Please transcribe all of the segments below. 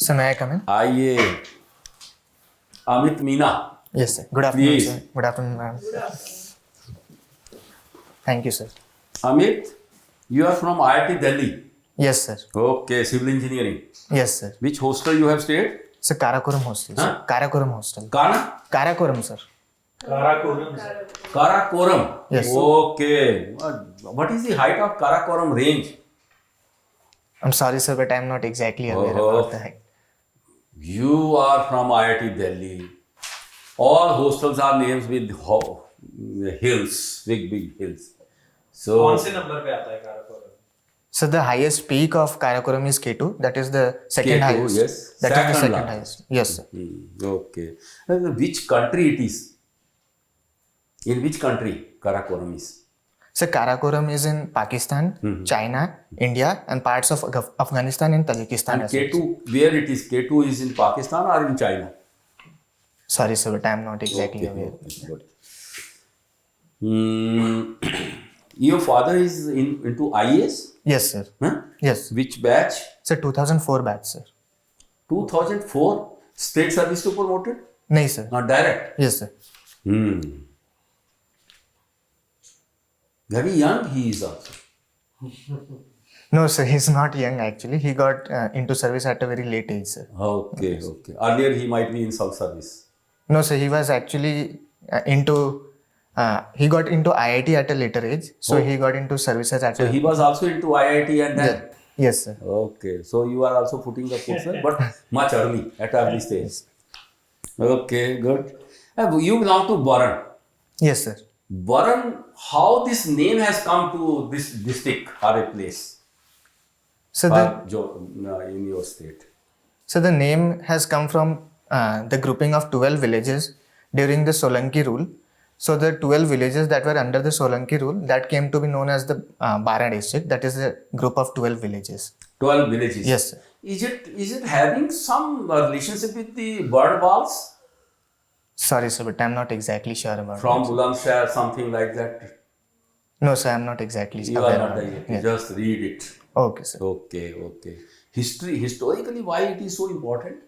So may I come in? IA. Amit, Meena. Yes, sir. Good afternoon, Please. sir. Good afternoon, ma'am. Thank you, sir. Amit, you are from IIT Delhi. Yes, sir. Okay, civil engineering. Yes, sir. Which hostel you have stayed? Sir, Karakoram Hostel. Sir. Huh? Karakoram Hostel. Kana? Karakoram, sir. Karakoram. Yes. Okay. What is the height of Karakoram range? I'm sorry, sir, but I'm not exactly aware about the height. You are from IIT Delhi. All hostels are names with hills, big hills. So, कौन से number पे आता है Karakoram? So the highest peak of Karakoram is K2. That is the second K2, highest. yes. That is the Second second largest. highest. Yes, sir. Okay. Which country it is? In which country Karakoram is? So Karakoram is in Pakistan, China, India, and parts of Afghanistan and Tajikistan. And as well. K2, where it is? K2 is in Pakistan or in China? Sorry, sir, but I'm not exactly aware. Good. Your father is into IAS? Yes, sir. Huh? Yes. Which batch? Sir, 2004 batch, sir. 2004? State service to promoted? No, sir. Not direct? Yes, sir. Very young he is also. No, sir, he's not young actually. He got into service at a very late age, sir. Okay. Earlier he might be in South service. No, sir, he was actually he got into IIT at a later age. So he got into services at So a... he was also into IIT and then... Yes, sir. Okay. So you are also putting the course, but much early, at early stage. Okay, good. You belong to Baran. Yes, sir. Baran, how this name has come to this district or a place So in your state? So the name has come from the grouping of 12 villages during the Solanki rule. So the 12 villages that were under the Solanki rule, that came to be known as the Bara district. That is a group of 12 villages. 12 villages. Yes, sir. Is it having some relationship with the bird walls? Sorry, sir, but I'm not exactly sure about From it. Bulandshahr, something like that? No, sir, I'm not exactly You aware are not about there it. yet. Just read it. Okay, sir. Okay. Historically, why it is so important?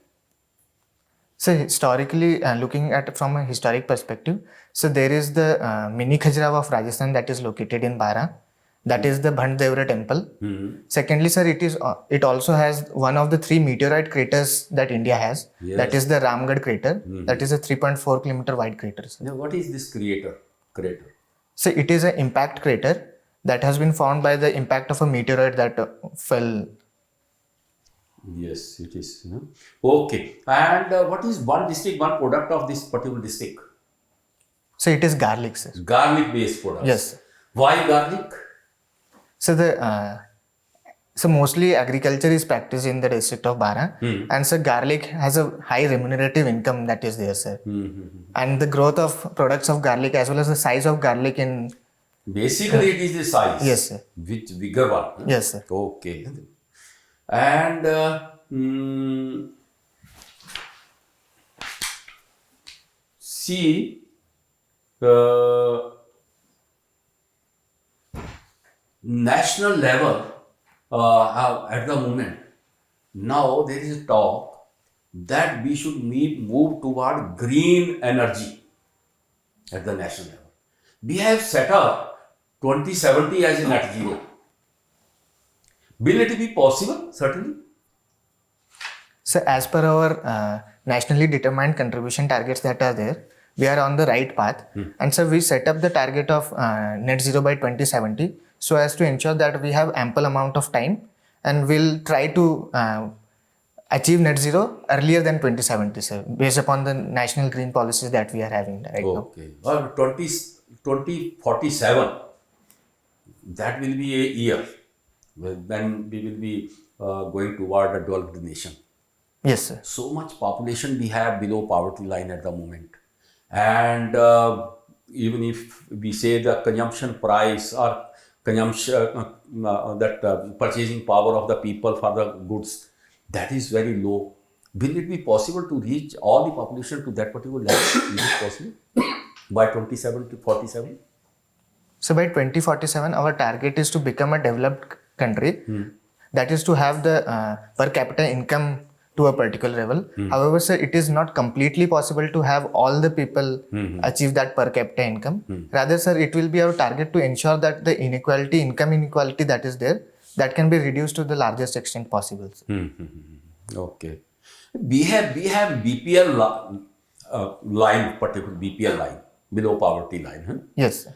So historically, looking at it from a historic perspective, so there is the mini Khajuraho of Rajasthan that is located in Bara. That is the Bhandevra temple. Secondly, sir, it also has one of the 3 meteorite craters that India has. Yes. That is the Ramgarh crater. That is a 3.4 kilometer wide crater, sir. Now, what is this crater? So it is an impact crater that has been formed by the impact of a meteorite that fell. Yes, it is. Okay. And what is one product of this particular district? So it is garlic, sir. Garlic based products. Yes. Why garlic? So mostly agriculture is practiced in the district of Bara, and so garlic has a high remunerative income that is there, sir. And the growth of products of garlic as well as the size of garlic in... Basically, it is the size. Yes, sir. Which bigger one? Yes, sir. Okay. And see, national level at the moment, now there is a talk that we should move toward green energy at the national level. We have set up 2070 as a net zero. Will it be possible? Certainly. So as per our nationally determined contribution targets that are there, we are on the right path. And so we set up the target of net zero by 2070 so as to ensure that we have ample amount of time and we'll try to achieve net zero earlier than 2070, sir, based upon the national green policies that we are having right now. Okay. Well, 2047, that will be a year when we will be going toward a developed nation. Yes, sir. So much population we have below poverty line at the moment. And even if we say the consumption price or consumption, purchasing power of the people for the goods, that is very low. Will it be possible to reach all the population to that particular level? Is it possible by 2047? So by 2047, our target is to become a developed country. That is to have the per capita income to a particular level. However, sir, it is not completely possible to have all the people achieve that per capita income. Rather, sir, it will be our target to ensure that the inequality, income inequality that is there, that can be reduced to the largest extent possible, sir. Okay. We have BPL line, particular BPL line, below poverty line. Huh? Yes, sir.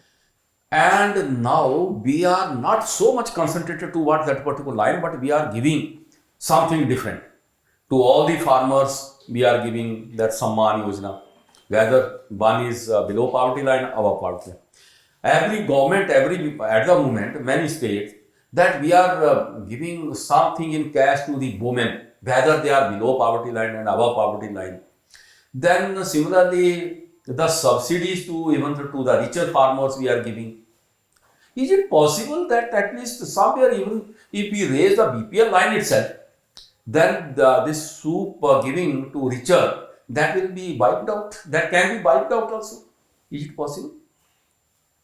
And now we are not so much concentrated towards that particular line, but we are giving something different. To all the farmers, we are giving that Samman Yojana, whether one is below poverty line or above poverty line. Every government, at the moment, many states, that we are giving something in cash to the women, whether they are below poverty line and above poverty line. Then similarly, the subsidies to even to the richer farmers we are giving. Is it possible that at least somewhere, even if we raise the BPL line itself, then this soup giving to richer, that will be wiped out? That can be wiped out also. Is it possible?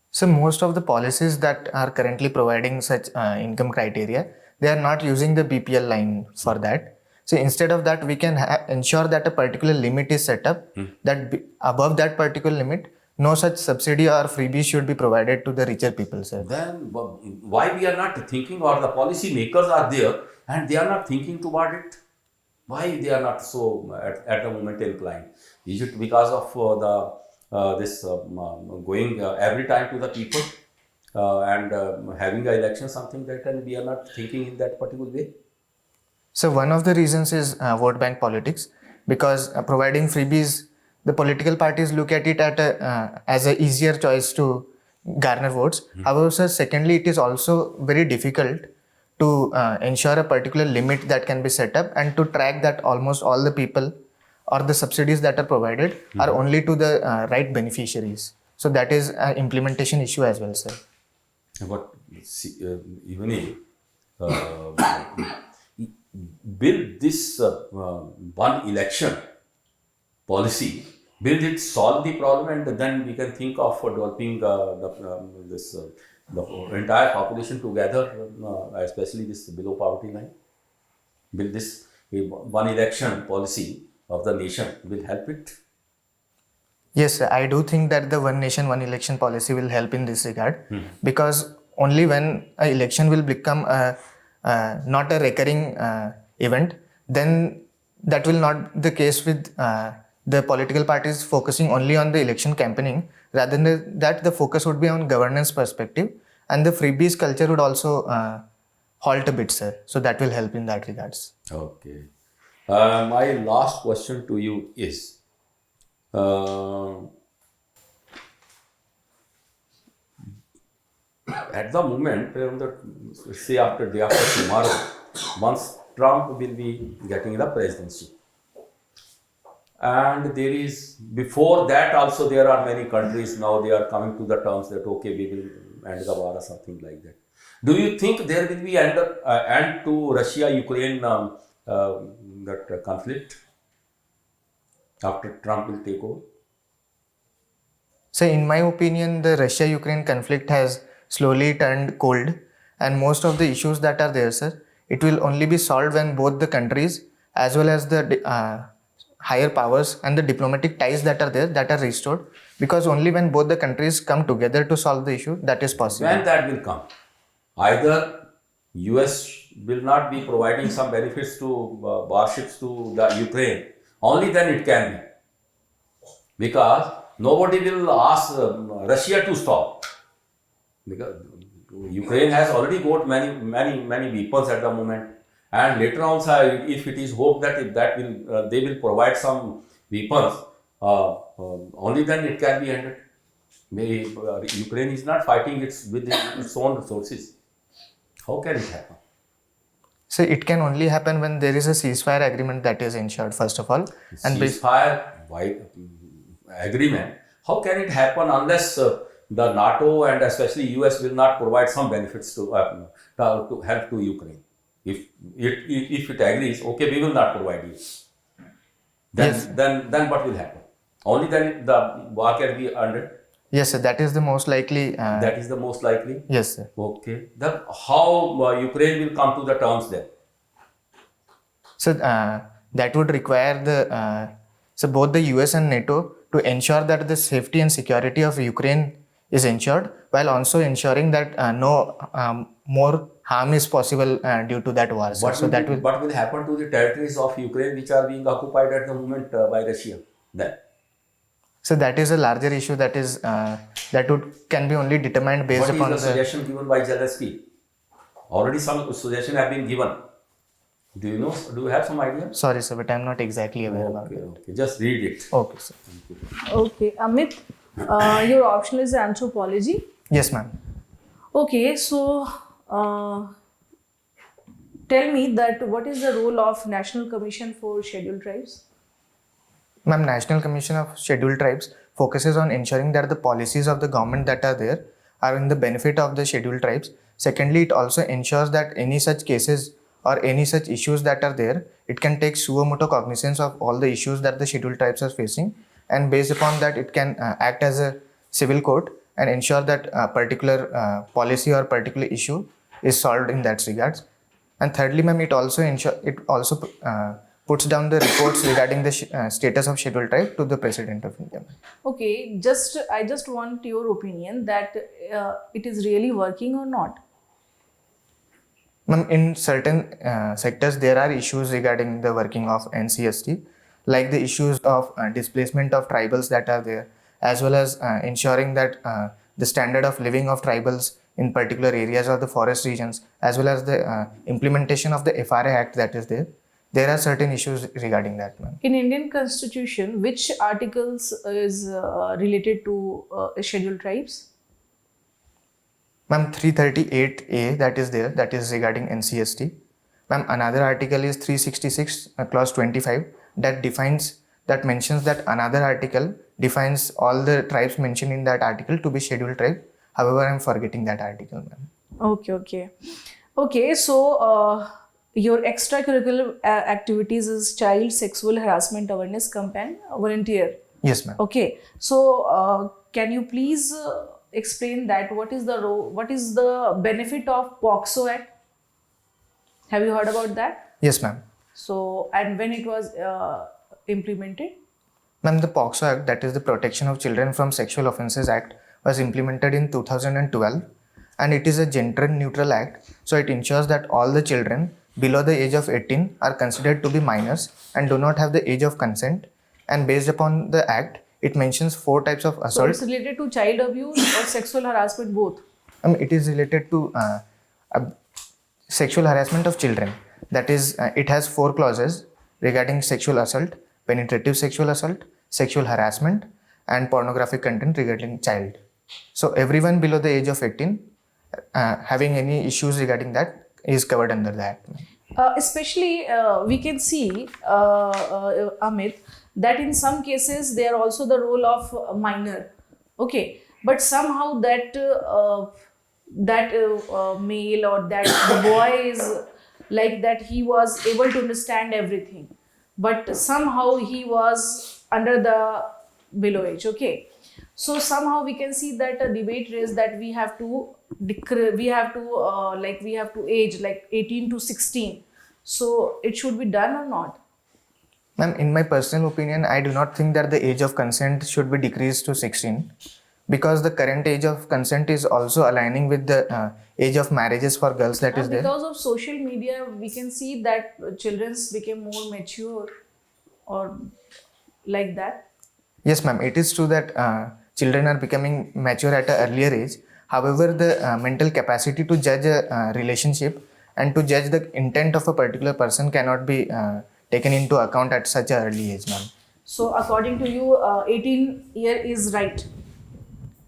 So most of the policies that are currently providing such income criteria, they are not using the BPL line for that. So instead of that, we can ensure that a particular limit is set up, that above that particular limit, no such subsidy or freebies should be provided to the richer people, sir. Then why we are not thinking, or the policy makers are there and they are not thinking toward it? Why they are not so at the moment inclined? Is it because of going every time to the people and having an election, something that, and we are not thinking in that particular way? So one of the reasons is vote bank politics, because providing freebies, the political parties look at it as a easier choice to garner votes. However, sir, secondly, it is also very difficult to ensure a particular limit that can be set up and to track that almost all the people or the subsidies that are provided are only to the right beneficiaries. So that is an implementation issue as well, sir. But even if will this one election policy, will it solve the problem, and then we can think of developing the entire population together, especially this below poverty line? Will this one election policy of the nation will help it? Yes, sir. I do think that the one nation, one election policy will help in this regard, because only when an election will become not a recurring event, then that will not the case with the political parties focusing only on the election campaigning. Rather than that, the focus would be on governance perspective, and the freebies culture would also halt a bit, sir. So that will help in that regards. Okay. My last question to you is, at the moment, say after day after tomorrow, once Trump will be getting the presidency, and there is, before that also there are many countries now they are coming to the terms that okay, we will end the war or something like that. Do you think there will be end to Russia-Ukraine that conflict after Trump will take over? So in my opinion, the Russia-Ukraine conflict has slowly turned cold, and most of the issues that are there, sir, it will only be solved when both the countries as well as the higher powers and the diplomatic ties that are there, that are restored, because only when both the countries come together to solve the issue, that is possible. When that will come, either US will not be providing some benefits to warships to the Ukraine, only then it can be, because nobody will ask Russia to stop, because Ukraine has already got many weapons at the moment, and later on, if it is hoped that they will provide some weapons, only then it can be ended. Ukraine is not fighting with its own resources. How can it happen? So it can only happen when there is a ceasefire agreement that is ensured, first of all. And ceasefire agreement, how can it happen unless the NATO and especially US will not provide some benefits to help to Ukraine? If it agrees, okay, we will not provide you. Then what will happen? Only then the war can be ended. Yes, sir, that is the most likely. That is the most likely? Yes, sir. Okay. Then how Ukraine will come to the terms then? So that would require so both the US and NATO to ensure that the safety and security of Ukraine is ensured, while also ensuring that no more harm is possible due to that war. Sir. So that will. What will happen to the territories of Ukraine which are being occupied at the moment by Russia then? So that is a larger issue that is that can be only determined based upon What is the suggestion given by Zelensky? Already some suggestions have been given. Do you know? Do you have some idea? Sorry, sir, but I'm not exactly aware about it. Okay. Just read it. Okay, sir. Okay, Amit, your option is anthropology. Yes, ma'am. Okay, so tell me that what is the role of National Commission for Scheduled Tribes? Ma'am, National Commission of Scheduled Tribes focuses on ensuring that the policies of the government that are there are in the benefit of the scheduled tribes. Secondly, it also ensures that any such cases or any such issues that are there, it can take suo motu cognizance of all the issues that the scheduled tribes are facing, and based upon that, it can act as a civil court and ensure that a particular policy or particular issue is solved in that regards. And thirdly, ma'am, it also puts down the reports regarding the status of scheduled tribe to the President of India. Okay, I just want your opinion that it is really working or not. Ma'am, in certain sectors, there are issues regarding the working of NCST, like the issues of displacement of tribals that are there, as well as ensuring that the standard of living of tribals in particular areas of the forest regions, as well as the implementation of the FRA Act that is there. There are certain issues regarding that, ma'am. In Indian Constitution, which articles is related to scheduled tribes? Ma'am, 338A that is there, that is regarding NCST. Ma'am, another article is 366 clause 25 that mentions that another article defines all the tribes mentioned in that article to be scheduled tribe. However, I'm forgetting that article, ma'am. Okay. So your extracurricular activities is child sexual harassment awareness campaign volunteer. Yes, ma'am. Okay. So can you please explain that what is the benefit of POXO Act? Have you heard about that? Yes, ma'am. So, and when it was implemented? Ma'am, the POXO Act, that is the Protection of Children from Sexual Offences Act, was implemented in 2012, and it is a gender neutral act. So it ensures that all the children below the age of 18 are considered to be minors and do not have the age of consent. And based upon the act, it mentions 4 types of assault. So it's related to child abuse or sexual harassment both? It is related to sexual harassment of children. That is, it has 4 clauses regarding sexual assault, penetrative sexual assault, sexual harassment, and pornographic content regarding child. So everyone below the age of 18 having any issues regarding that is covered under that. Especially we can see, Amit, that in some cases they are also the role of minor. Okay, but somehow that male or that the boy is like that, he was able to understand everything, but somehow he was under the below age. Okay, so somehow we can see that a debate is that we have to age like 18 to 16. So it should be done or not? Ma'am, in my personal opinion, I do not think that the age of consent should be decreased to 16, because the current age of consent is also aligning with the age of marriages for girls that is there. Because of social media, we can see that children became more mature or like that. Yes, ma'am. It is true that children are becoming mature at an earlier age. However, the mental capacity to judge a relationship and to judge the intent of a particular person cannot be taken into account at such an early age, ma'am. So, according to you, 18 year is right?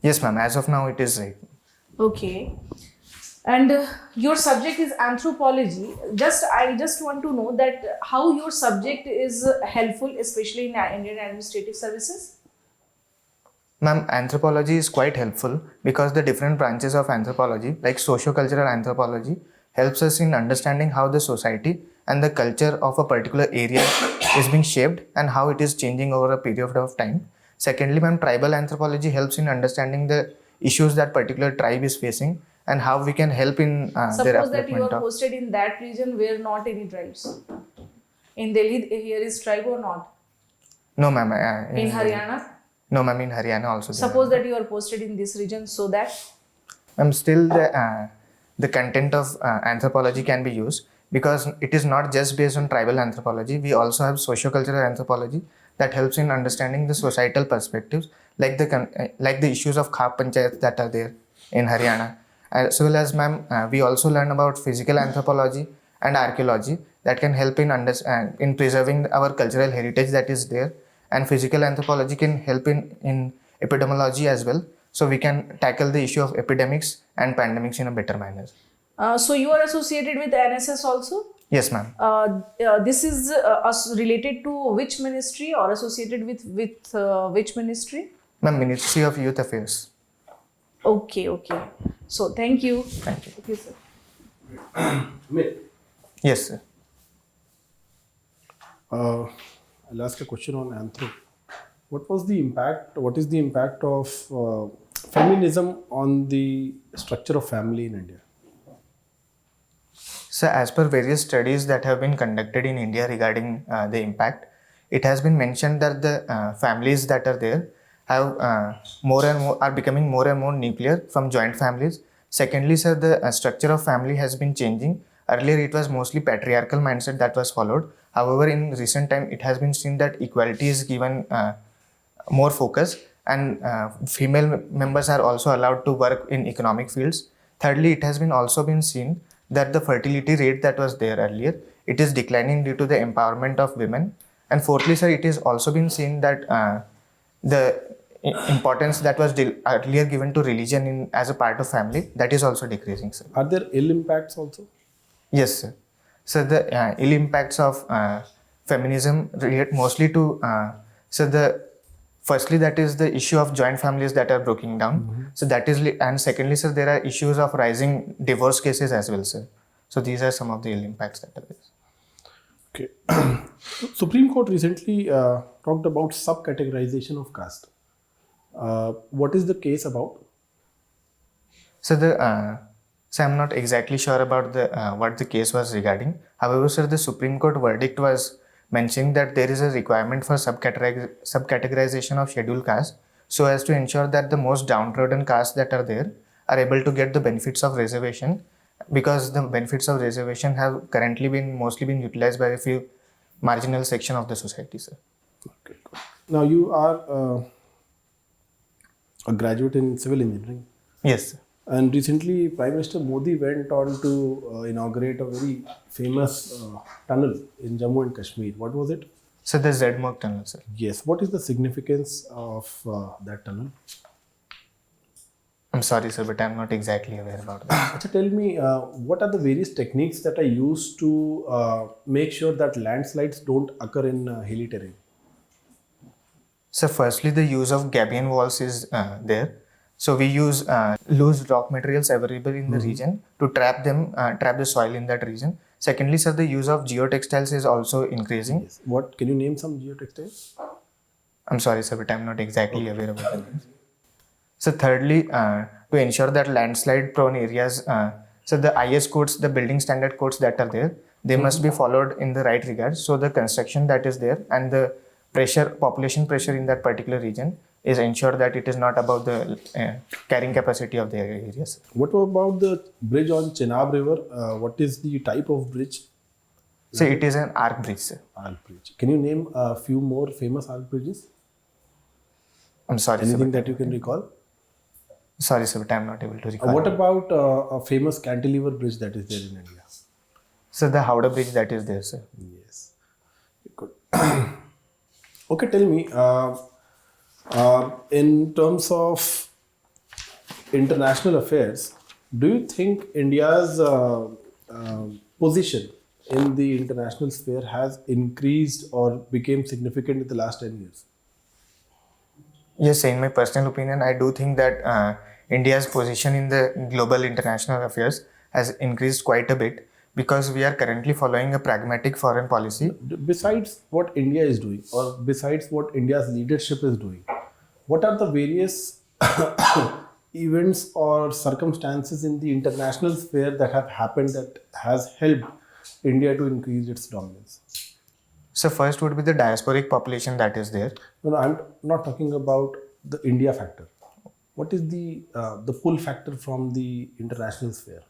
Yes, ma'am. As of now, it is right. Okay. And your subject is anthropology. I just want to know that how your subject is helpful, especially in Indian administrative services. Ma'am, anthropology is quite helpful because the different branches of anthropology, like socio-cultural anthropology, helps us in understanding how the society and the culture of a particular area is being shaped and how it is changing over a period of time. Secondly, ma'am, tribal anthropology helps in understanding the issues that particular tribe is facing and how we can help in their upliftment. Suppose that you are posted in that region where not any tribes. In Delhi, here is tribe or not? No, ma'am. In Haryana? No, ma'am. In Haryana also. there Suppose are. that you are posted in this region so that Still the content of anthropology can be used because it is not just based on tribal anthropology. We also have socio-cultural anthropology that helps in understanding the societal perspectives, like like the issues of khap panchayats that are there in Haryana, as well as, ma'am, we also learn about physical anthropology and archaeology that can help in preserving our cultural heritage that is there, and physical anthropology can help in epidemiology as well, so we can tackle the issue of epidemics and pandemics in a better manner. so you are associated with NSS also? Yes, ma'am. This is related to which ministry or associated with which ministry? Ma'am, Ministry of Youth Affairs. Okay. So thank you. Thank you. Okay, sir. Amit, Yes, sir. I'll ask a question on anthro. What is the impact of feminism on the structure of family in India? So, as per various studies that have been conducted in India regarding the impact, it has been mentioned that the families that are there have are becoming more and more nuclear from joint families. Secondly, sir, the structure of family has been changing. Earlier, it was mostly patriarchal mindset that was followed. However, in recent time, it has been seen that equality is given more focus, and female members are also allowed to work in economic fields. Thirdly, it has been also been seen that the fertility rate that was there earlier, it is declining due to the empowerment of women. And fourthly, sir, it is also been seen that the importance that was earlier given to religion as a part of family, that is also decreasing, sir. Are there ill impacts also? Yes, sir. So the ill impacts of feminism relate mostly to firstly, that is the issue of joint families that are breaking down. Mm-hmm. So that is, and secondly, sir, there are issues of rising divorce cases as well, sir. So these are some of the ill impacts that are there. Okay. Supreme Court recently talked about subcategorization of caste. What is the case about? So I'm not exactly sure about what the case was regarding. However, sir, the Supreme Court verdict was mentioning that there is a requirement for subcategorization of scheduled caste, so as to ensure that the most downtrodden castes that are there are able to get the benefits of reservation, because the benefits of reservation have currently mostly been utilized by a few marginal section of the society, sir. Okay, cool. Now you are a graduate in civil engineering. Yes, sir. And recently, Prime Minister Modi went on to inaugurate a very famous tunnel in Jammu and Kashmir. What was it? So the ZMOG tunnel, sir. Yes. What is the significance of that tunnel? I'm sorry, sir, but I'm not exactly aware about that. Achha, tell me, what are the various techniques that are used to make sure that landslides don't occur in hilly terrain? So firstly, the use of gabion walls is there. So we use loose rock materials available in the region to trap the soil in that region. Secondly, sir, the use of geotextiles is also increasing. Yes. What can you name some geotextiles? I'm sorry, sir, but I'm not exactly aware about that. So thirdly, to ensure that landslide prone areas, so the IAS codes, the building standard codes that are there, they must be followed in the right regard. So the construction that is there and the population pressure in that particular region is ensured that it is not above the carrying capacity of the areas. What about the bridge on Chenab River? What is the type of bridge? So it is an arc bridge, sir. Arc bridge. Can you name a few more famous arc bridges? I'm sorry, Anything sir. that you can recall? Sorry, sir, but I'm not able to recall. What about a famous cantilever bridge that is there in India? So the Howrah bridge that is there, sir. Yes. Good. Okay, tell me, in terms of international affairs, do you think India's position in the international sphere has increased or became significant in the last 10 years? Yes, in my personal opinion, I do think that India's position in the global international affairs has increased quite a bit, because we are currently following a pragmatic foreign policy. Besides what India is doing, or besides what India's leadership is doing, what are the various events or circumstances in the international sphere that have happened that has helped India to increase its dominance? So first would be the diasporic population that is there. No, I'm not talking about the India factor. What is the pull factor from the international sphere?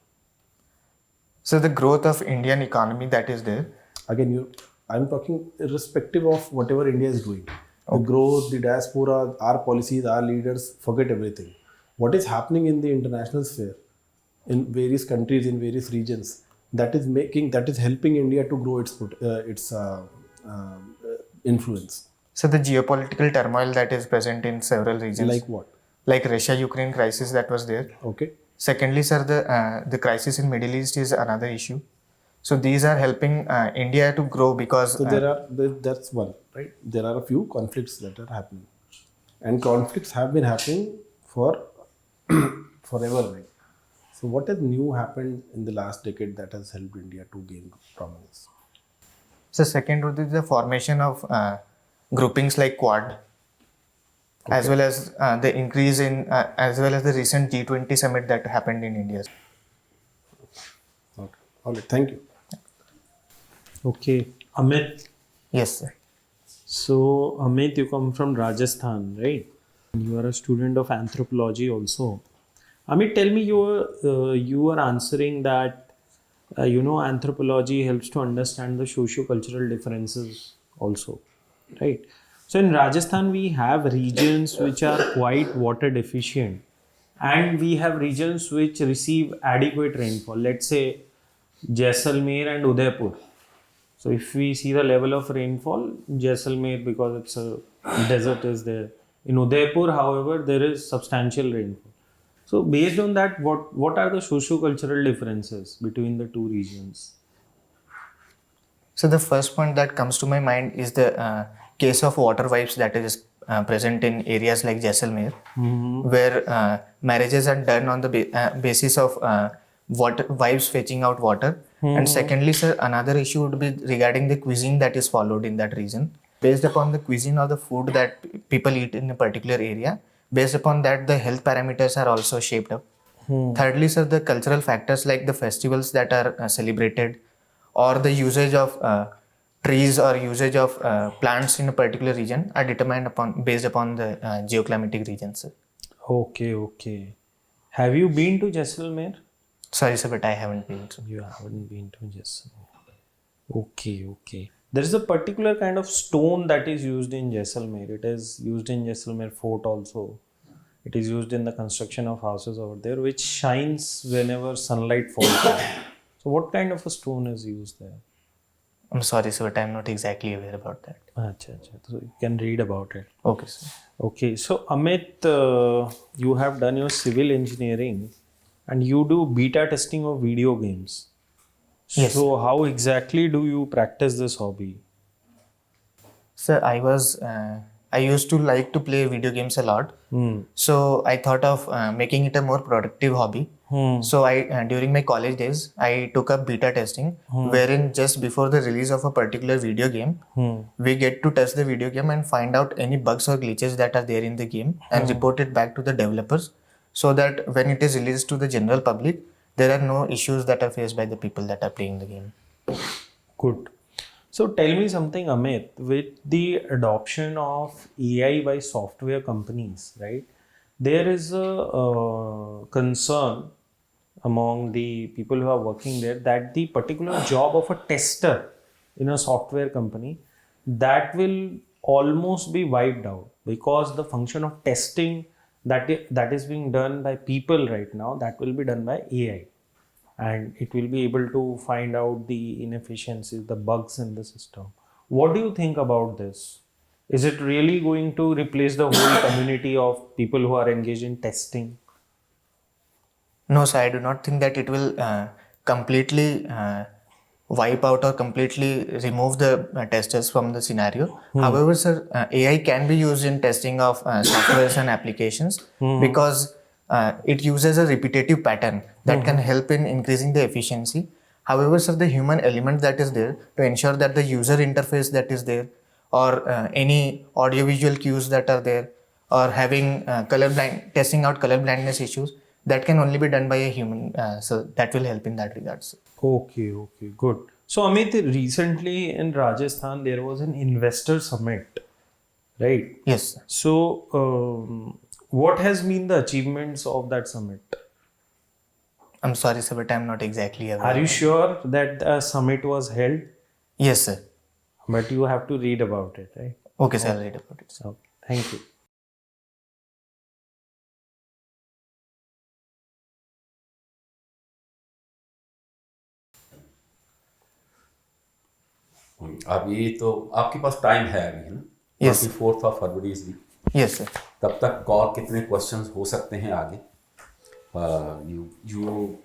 So the growth of Indian economy that is there. Again, I'm talking irrespective of whatever India is doing. The growth, the diaspora, our policies, our leaders, forget everything. What is happening in the international sphere, in various countries, in various regions, that is helping India to grow its influence. So the geopolitical turmoil that is present in several regions. Like what? Like Russia-Ukraine crisis that was there. Okay. Secondly, sir, the crisis in Middle East is another issue. So these are helping India to grow because So that's one, right? There are a few conflicts that are happening, and conflicts have been happening for forever, right? So what has new happened in the last decade that has helped India to gain prominence? so second would be the formation of groupings like Quad, as well as the increase in as well as the recent G20 summit that happened in India. Okay. All right. Thank you. Okay, Amit. Yes, sir. So, Amit, you come from Rajasthan, right? You are a student of anthropology also. Amit, tell me, you were answering that anthropology helps to understand the socio-cultural differences also, right? So in Rajasthan, we have regions which are quite water deficient, and we have regions which receive adequate rainfall. Let's say Jaisalmer and Udaipur. So if we see the level of rainfall, Jaisalmer, because it's a desert, is there. In Udaipur, however, there is substantial rainfall. So based on that, what are the socio-cultural differences between the two regions? So the first point that comes to my mind is the case of water wipes that is present in areas like Jaisalmer, where marriages are done on the basis of water wives fetching out water. And secondly, sir, another issue would be regarding the cuisine that is followed in that region. Based upon the cuisine or the food that people eat in a particular area, based upon that, the health parameters are also shaped up. Thirdly, sir, the cultural factors like the festivals that are celebrated, or the usage of trees or usage of plants in a particular region are determined based upon the geoclimatic regions. Sir. Okay. Have you been to Jaisalmer? Sorry, sir, but I haven't been. Sir. You haven't been to Jaisalmer. Okay. There is a particular kind of stone that is used in Jaisalmer. It is used in Jaisalmer fort also. It is used in the construction of houses over there, which shines whenever sunlight falls. So what kind of a stone is used there? I'm sorry, sir, but I'm not exactly aware about that. Achha. So you can read about it. Okay, sir. Okay, so Amit, you have done your civil engineering and you do beta testing of video games. Yes. So how exactly do you practice this hobby? Sir, I used to like to play video games a lot. So I thought of making it a more productive hobby. So I during my college days, I took up beta testing, wherein just before the release of a particular video game, we get to test the video game and find out any bugs or glitches that are there in the game and report it back to the developers, so that when it is released to the general public, there are no issues that are faced by the people that are playing the game. Good. So tell me something, Amit, with the adoption of AI by software companies, right? There is a concern among the people who are working there that the particular job of a tester in a software company, that will almost be wiped out, because the function of testing that is being done by people right now, that will be done by AI. And it will be able to find out the inefficiencies, the bugs in the system. What do you think about this? Is it really going to replace the whole community of people who are engaged in testing? No, sir, I do not think that it will completely wipe out or completely remove the testers from the scenario. However, sir, AI can be used in testing of softwares and applications because it uses a repetitive pattern that can help in increasing the efficiency. However, sir, the human element that is there to ensure that the user interface that is there, or any audiovisual cues that are there, or having testing out color blindness issues, that can only be done by a human. So that will help in that regard. Sir. Okay, good. So Amit, recently in Rajasthan there was an investor summit, right? Yes, sir. So what has been the achievements of that summit? I'm sorry, sir, but I'm not exactly aware. Are you sure that the summit was held? Yes, sir. But you have to read about it, right? Okay, sir, I'll read about it, sir. So thank you. अभी तो आपके पास time है अभी, है ना? Yes. 24th of February is the Yes, sir. तब तक और कितने क्वेश्चंस हो सकते हैं आगे? You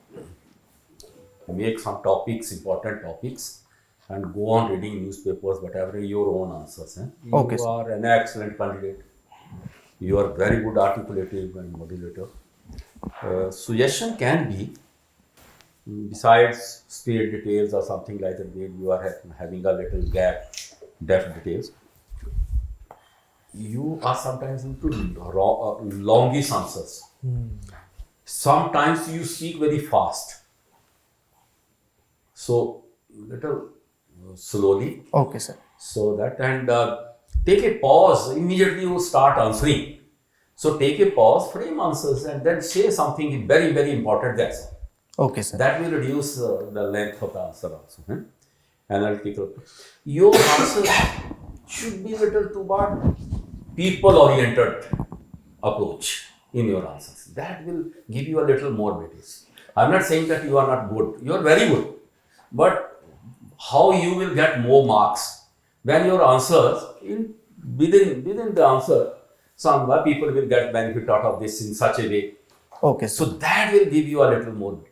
make some topics, important topics, and go on reading newspapers, whatever your own answers. Okay, You sir. are an excellent candidate. You are very good articulative and modulator. Suggestion can be, besides state details or something like that, where you are having a little gap, depth details, you are sometimes into longish answers. Sometimes you speak very fast. So, little slowly. Okay, sir. So that, and take a pause. Immediately you start answering. So take a pause, frame answers, and then say something very, very important. That's all. Okay, sir. That will reduce the length of the answer also. Analytical. Your answer should be little toward people-oriented approach in your answers. That will give you a little more weightage. I'm not saying that you are not good. You are very good. But how you will get more marks when your answers, within the answer, some people will get benefit out of this in such a way. Okay, So sir. that will give you a little more weightage.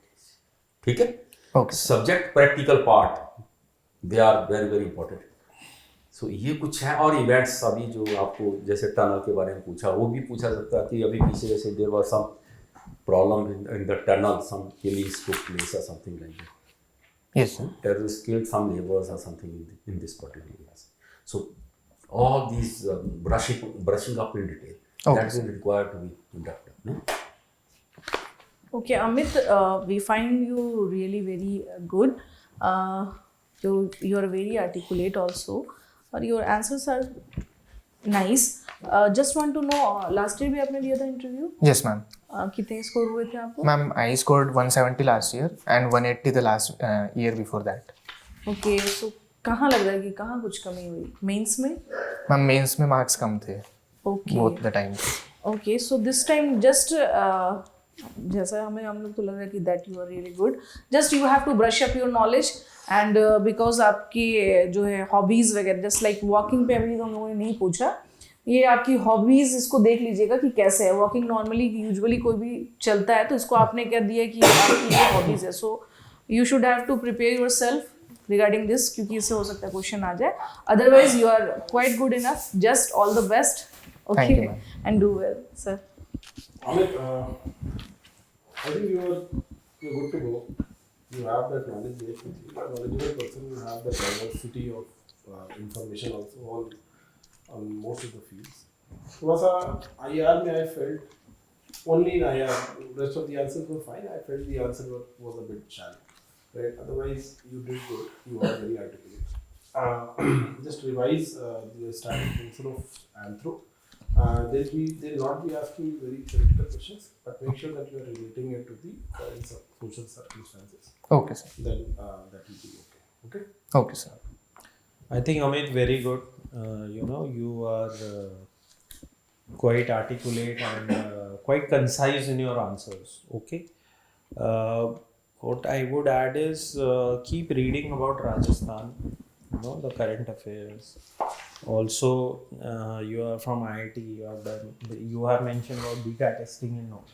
ठीक है? Okay, sir. Subject practical part, they are very, very important. So ये कुछ है, और events अभी जो आपको जैसे टनल के बारे में पूछा, वो भी पूछा सकता है कि अभी पीछे जैसे there was some problem in the tunnel, some killings took place or something like that. Yes, sir. Terrorists killed some neighbors or something in this particular case. So all these brushing up in detail, Okay, that will require to be conducted. No? Okay, Amit, we find you really very good. You are very articulate also, और your answers are nice. Just want to know, last year भी आपने दिया था interview? Yes, ma'am. कितने score हुए थे आपको? Ma'am, I scored 170 last year and 180 the last year before that. Okay, so कहाँ लग रहा है कि कहाँ कुछ कमी हुई? Mains में? Ma'am, mains में marks कम थे Okay. both the times. Okay, so this time just जैसा हम लोग तो लग रहा है कि that you are really good. Just you have to brush up your knowledge and because आपकी जो है hobbies वगैरह, just like walking पे अभी तो हम लोगों ने नहीं पूछा, ये आपकी हॉबीज इसको देख लीजिएगा कि कैसे है. वॉकिंग नॉर्मली यूजुअली कोई भी चलता है तो इसको आपने क्या दिया कि आपकी ये हॉबीज है. So you should have to prepare yourself regarding this, क्योंकि इससे हो सकता है क्वेश्चन आ जाए. Otherwise you are quite good enough. Just all the best. Thank okay you, ma'am. And do well sir. Amit, I think you're good to go. You have that knowledge base with you. You're a knowledgeable person. You have that diversity of information also on most of the fields. थोड़ा सा IR में I felt only in IR. Rest of the answers were fine. I felt the answer was a bit shallow. Right? Otherwise, you did good. You are very articulate. Just revise the starting principle of Anthro. They'll not be asking you very theoretical questions, but make sure that you are relating it to the current social circumstances. Okay, sir. Then that will be okay. Okay? Okay, sir. I think Amit, very good. You are quite articulate and quite concise in your answers. Okay. What I would add is keep reading about Rajasthan, the current affairs. Also, you are from IIT. You have mentioned about beta testing and all.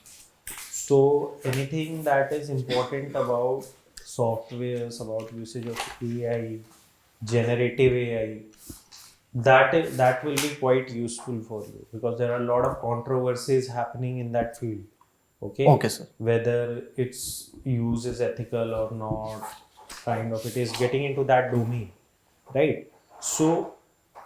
So anything that is important about softwares, about usage of AI, generative AI, that will be quite useful for you, because there are a lot of controversies happening in that field. Okay. Okay, sir. Whether its use is ethical or not, kind of, it is getting into that domain, right? So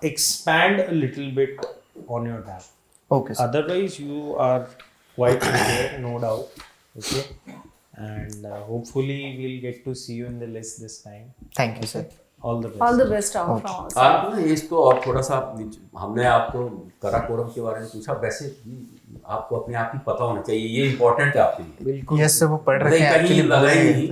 expand a little bit on your that. Okay, sir. Otherwise, you are quite prepared, no doubt. Okay. and hopefully we'll get to see you in the list this time. Thank you, sir. All the best. All the best from our side. आप ना इसको और थोड़ा सा हमने आपको करा quorum के बारे में पूछा, वैसे भी आपको अपने आप ही पता होना चाहिए, ये इम्पोर्टेंट है आपके लिए। बिल्कुल। यस सर, वो पढ़ रहे हैं कहीं एक्चुअली। लगा ही नहीं,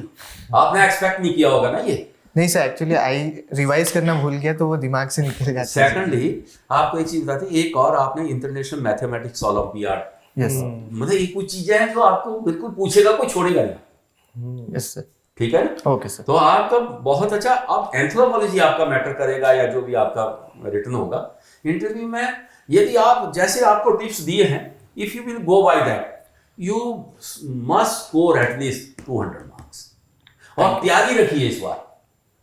आपने एक्सपेक्ट नहीं किया होगा ना ये। नहीं सर, एक्चुअली आई रिवाइज करना भूल गया तो वो दिमाग से निकल जाता है। सेकंडली आपको एक चीज बताते हैं, एक और आपने इंटरनेशनल मैथमेटिक्स ओलंपियाड, यस मतलब ये कुछ चीजें हैं जो आपको बिल्कुल पूछेगा, कोई छोड़ेगा नहीं। Yes sir. ठीक है ना? Okay sir. तो आपका बहुत अच्छा, अब एंथ्रोपोलॉजी आपका मैटर करेगा या जो भी आपका रिटर्न होगा इंटरव्यू में, यदि आप जैसे आपको टिप्स दिए हैं, if you will go by that you must score at least 200 marks. और तैयारी रखिए इस बार,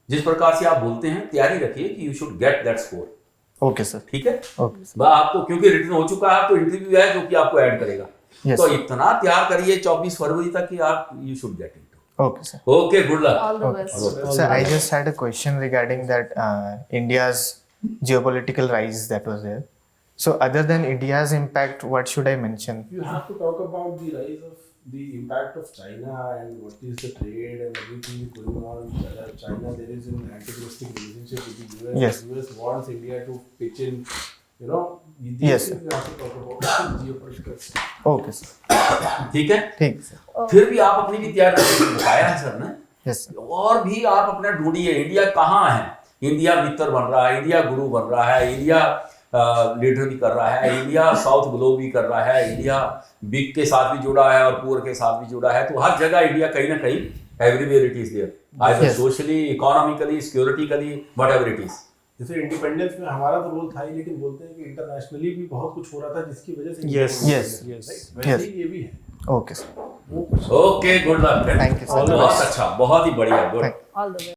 जिस प्रकार से आप बोलते हैं तैयारी रखिए कि you should get that score. Okay sir. ठीक है? Okay sir. बस आपको क्योंकि रिटर्न हो चुका है तो इंटरव्यू है जो कि आपको ऐड करेगा। Yes, तो sir. इतना तैयार करिए 24 फरवरी तक कि आप you should get it. Okay, sir. Okay, good luck. All the best. Sir, I just had a question regarding that India's geopolitical rise that was there. So, other than India's impact, what should I mention? You have to talk about the rise of the impact of China and what is the trade and everything going on. China, there is an antagonistic relationship with the US. Yes. The US wants India to pitch in. You know, these Yes, things you have to talk about geopolitical stuff. Okay, sir. ठीक है? ठीक sir. फिर भी आप अपनी भी तैयारी रखिए, बताया है सर ने। Yes, sir. और भी आप अपना ढूंढिए, इंडिया कहाँ है? इंडिया मित्र बन रहा है, इंडिया गुरु बन रहा है, इंडिया लीडर भी कर रहा है, इंडिया साउथ ग्लोब भी कर रहा है, इंडिया बिग के साथ भी जुड़ा है और पुअर के साथ भी जुड़ा है। तो हर जगह इंडिया कहीं ना कहीं everywhere it is there, either Yes. Socially, economically, securitically, whatever it is. जैसे इंडिपेंडेंस में हमारा तो रोल था ही, लेकिन बोलते हैं कि इंटरनेशनली भी बहुत कुछ हो रहा था जिसकी वजह से Yes, yes, yes. वैसे Yes. ही ये भी है। Okay, sir. वो कुछ okay, good luck. Thank you, sir. बहुत अच्छा, बहुत ही बढ़िया, good. Thank- All the best.